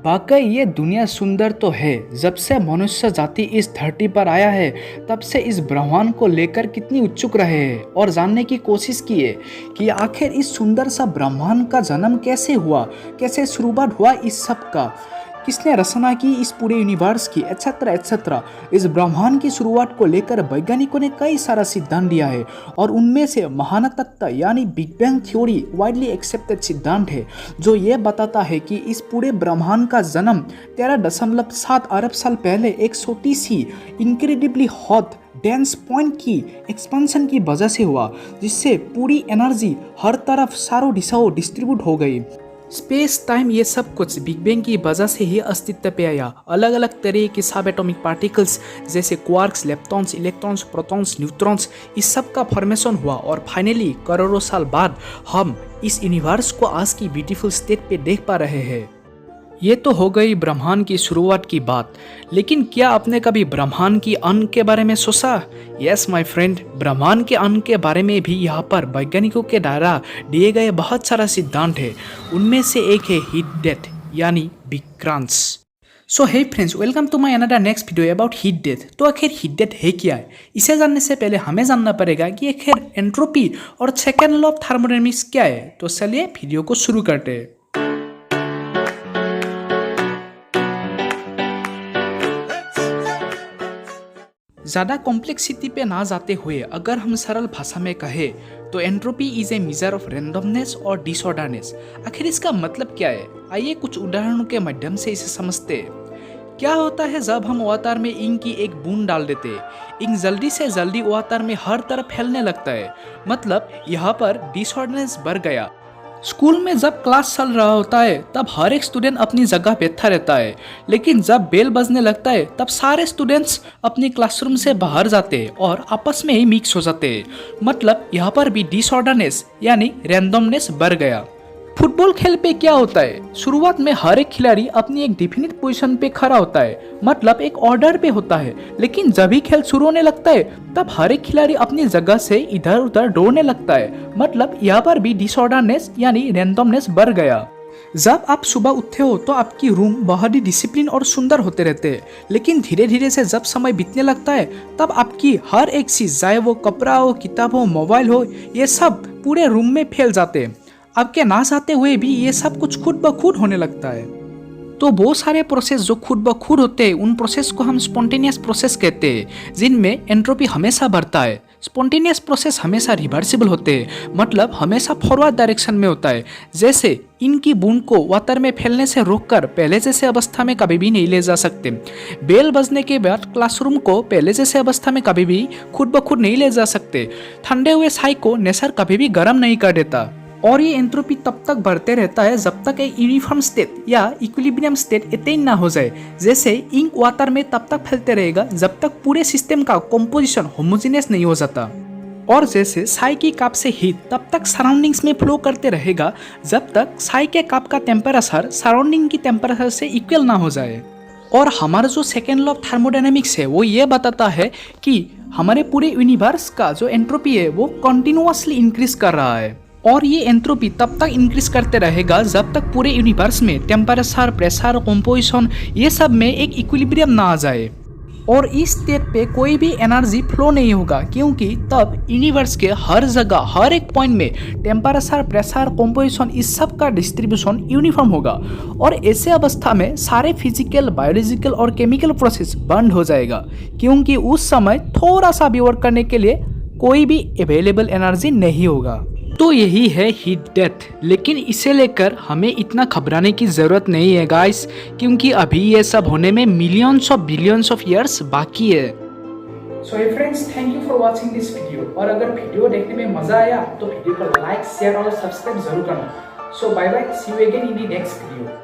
वाकई ये दुनिया सुंदर तो है। जब से मनुष्य जाति इस धरती पर आया है तब से इस ब्रह्मांड को लेकर कितनी उत्सुक रहे हैं और जानने की कोशिश की है कि आखिर इस सुंदर सा ब्रह्मांड का जन्म कैसे हुआ, कैसे शुरुआत हुआ इस सब का, किसने रचना की इस पूरे यूनिवर्स की, एटसेट्रा एटसेट्रा। इस ब्रह्मांड की शुरुआत को लेकर वैज्ञानिकों ने कई सारा सिद्धांत दिया है और उनमें से महान तत्व यानी big bang theory widely accepted सिद्धांत है जो ये बताता है कि इस पूरे ब्रह्मांड का जन्म 13.7 अरब साल पहले एक छोटी सी इनक्रेडिबली हॉट डेंस पॉइंट की एक्सपेंशन की वजह से हुआ, जिससे पूरी एनर्जी हर तरफ चारों दिशाओं डिस्ट्रीब्यूट हो गई। स्पेस टाइम ये सब कुछ बिग बैंग की वजह से ही अस्तित्व पे आया। अलग अलग तरह के सब एटॉमिक पार्टिकल्स जैसे quarks, leptons, electrons, protons, neutrons, इस सब का फॉर्मेशन हुआ और फाइनली करोड़ों साल बाद हम इस यूनिवर्स को आज की ब्यूटीफुल स्टेट पे देख पा रहे हैं। ये तो हो गई ब्रह्मांड की शुरुआत की बात, लेकिन क्या आपने कभी ब्रह्मांड की अंत के बारे में सोचा? यस माय फ्रेंड, ब्रह्मांड के अंत के बारे में भी यहाँ पर वैज्ञानिकों के द्वारा दिए गए बहुत सारा सिद्धांत है। उनमें से एक है हीट डेथ यानी big crunch. So hey friends, welcome to my another next video about heat death. तो आखिर हीट डेथ है क्या है? इसे जानने से पहले हमें जानना पड़ेगा कि आखिर एंट्रोपी और सेकेंड लॉ ऑफ थर्मोडायनामिक्स क्या है। तो चलिए वीडियो को शुरू करते हैं। ज़्यादा कॉम्प्लेक्सिटी पे ना जाते हुए अगर हम सरल भाषा में कहें तो entropy is a measure of randomness और डिसऑर्डरनेस। आखिर इसका मतलब क्या है? आइए कुछ उदाहरणों के माध्यम से इसे समझते हैं। क्या होता है जब हम वाटर में इंक की एक बूंद डाल देते हैं, इंक जल्दी से जल्दी वाटर में हर तरफ फैलने लगता है, मतलब यहाँ पर डिसऑर्डरनेस बढ़ गया। स्कूल में जब क्लास चल रहा होता है तब हर एक स्टूडेंट अपनी जगह बैठा रहता है, लेकिन जब बेल बजने लगता है तब सारे स्टूडेंट्स अपनी क्लासरूम से बाहर जाते हैं और आपस में ही मिक्स हो जाते हैं, मतलब यहाँ पर भी डिसऑर्डरनेस यानी रैंडमनेस बढ़ गया। फुटबॉल खेल पे क्या होता है? शुरुआत में हर एक खिलाड़ी अपनी एक डिफिनिट पोजीशन पे खड़ा होता है, मतलब एक ऑर्डर पे होता है, लेकिन जब भी खेल शुरू होने लगता है तब हर एक खिलाड़ी अपनी जगह से इधर उधर दौड़ने लगता है, मतलब यहाँ पर भी डिसऑर्डरनेस यानी रैंडमनेस बढ़ गया। जब आप सुबह उठते हो तो आपकी रूम बहुत ही डिसिप्लिन और सुंदर होते रहते हैं, लेकिन धीरे धीरे से जब समय बीतने लगता है तब आपकी हर एक चीज, चाहे वो कपड़ा हो, किताब हो, मोबाइल हो, ये सब पूरे रूम में फैल जाते हैं। आपके ना चाहते हुए भी ये सब कुछ खुद ब खुद होने लगता है। तो वो सारे प्रोसेस जो खुद ब खुद होते हैं उन प्रोसेस को हम स्पॉन्टेनियस प्रोसेस कहते हैं, जिनमें एंट्रोपी हमेशा बढ़ता है। स्पॉन्टेनियस प्रोसेस हमेशा रिवर्सिबल होते हैं, मतलब हमेशा फॉरवर्ड डायरेक्शन में होता है। जैसे इनकी बूंद को वाटर में फैलने से रोककर पहले जैसे अवस्था में कभी भी नहीं ले जा सकते। बेल बजने के बाद क्लासरूम को पहले जैसे अवस्था में कभी भी खुद ब खुद नहीं ले जा सकते। ठंडे हुए चाय को नेचर कभी भी गर्म नहीं कर देता। और ये एंट्रोपी तब तक बढ़ते रहता है जब तक एक यूनिफॉर्म स्टेट या इक्विलिब्रियम स्टेट अटेन ना हो जाए। जैसे इंक वाटर में तब तक फैलते रहेगा जब तक पूरे सिस्टम का कंपोजिशन होमोजेनियस नहीं हो जाता। और जैसे चाय की कप से हीट तब तक सराउंडिंग्स में फ्लो करते रहेगा जब तक चाय के कप का टेम्परेचर सराउंडिंग की टेम्परेचर से इक्वल ना हो जाए। और हमारा जो सेकेंड लॉ ऑफ थर्मोडायनामिक्स है वो ये बताता है कि हमारे पूरे यूनिवर्स का जो एंट्रोपी है वो कंटिन्यूअसली इंक्रीज कर रहा है। और ये एंट्रोपी तब तक इंक्रीज करते रहेगा जब तक पूरे यूनिवर्स में टेम्परेचर, प्रेशर, कंपोजिशन ये सब में एक इक्विलिब्रियम ना आ जाए। और इस स्टेट पे कोई भी एनर्जी फ्लो नहीं होगा, क्योंकि तब यूनिवर्स के हर जगह हर एक पॉइंट में टेम्परेचर, प्रेशर, कंपोजिशन इस सब का डिस्ट्रीब्यूशन यूनिफॉर्म होगा। और ऐसे अवस्था में सारे फिजिकल, बायोलॉजिकल और केमिकल प्रोसेस बंद हो जाएगा, क्योंकि उस समय थोड़ा सा भी वर्क करने के लिए कोई भी अवेलेबल एनर्जी नहीं होगा। तो यही है हीट डेथ, लेकिन इसे लेकर हमें इतना घबराने की जरूरत नहीं है गाइस, क्योंकि अभी ये सब होने में millions of billions of years बाकी है। So friends, thank you for watching this video. और अगर वीडियो देखने में मजा आया तो वीडियो को लाइक, शेयर और सब्सक्राइब जरूर करना। So bye bye, see you again in the next video.